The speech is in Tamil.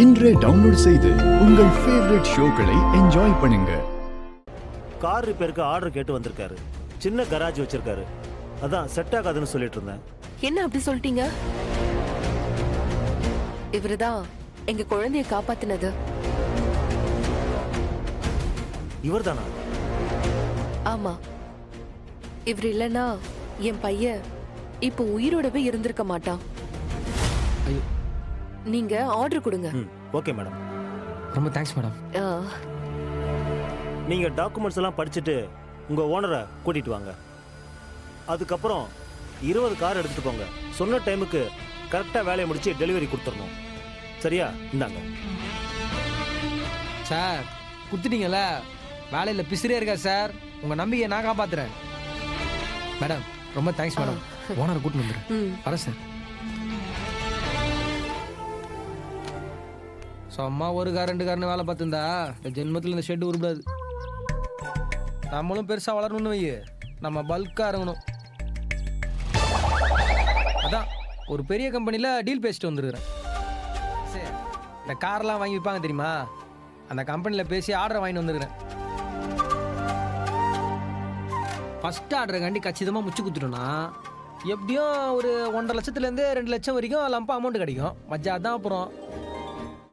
இன்றே டவுன்லோட் செய்து உங்கள் ஃபேவரட் ஷோக்களை என்ஜாய் பண்ணுங்க. கார் ரிப்பேருக்கு ஆர்டர் கேட்டு வந்திருக்காரு. சின்ன கராஜ் வச்சிருக்காரு. அதான் செட் ஆகாதுன்னு சொல்லிட்டு இருந்தேன். என்ன அப்படி சொல்லிட்டீங்க? இவருதான் எங்க குழந்தைய காப்பாத்தினது. இவர்தானா? ஆமா, இவர் இல்லனா என் பையன் இப்போ உயிரோடவே இருந்திருக்க மாட்டான். நீங்க ஆர்டர் கொடுங்க. Okay madam. ரொம்ப தேங்க்ஸ் மேடம். நீங்க டாக்குமெண்ட்ஸ் எல்லாம் படிச்சுட்டு உங்க ஓனரை கூட்டிட்டு வாங்க. அதுக்கப்புறம் 20 கார் எடுத்துட்டு போங்க. சொன்ன டைமுக்கு கரெக்டா வேலையை முடிச்சு டெலிவரி கொடுத்துடணும். சரியா? இந்தாங்க. சார் கொடுத்துட்டீங்கல்ல, வேலையில் பிசிறே இருக்கா சார். உங்கள் நம்பிக்கையை நான் காப்பாத்துறேன். மேடம் ரொம்ப தேங்க்ஸ் மேடம். ஓனரை கூட்டிட்டு வந்துடுறேன். வரேன் சார். சும்மா ஒரு கார் 2 கார்னு வேலை பார்த்துருந்தா இந்த ஜென்மத்தில் இந்த ஷெட்டு உருப்படாது. நம்மளும் பெருசாக வளரணும்னு வை, நம்ம பல்காக இறங்கணும். அதான் ஒரு பெரிய கம்பெனியில் டீல் பேசிட்டு வந்துருக்குறேன். சரி, இந்த கார்லாம் வாங்கி விற்பாங்க தெரியுமா, அந்த கம்பெனியில் பேசி ஆர்டரை வாங்கிட்டு வந்துருக்கிறேன். ஃபஸ்ட் ஆர்டரை கண்டி கச்சிதமாக முச்சு கொடுத்துட்டோன்னா எப்படியும் ஒரு 1.5 லட்சத்துலேருந்து 2 லட்சம் வரைக்கும் லம்பா அமௌண்ட் கிடைக்கும். மஜா தான். அப்புறம்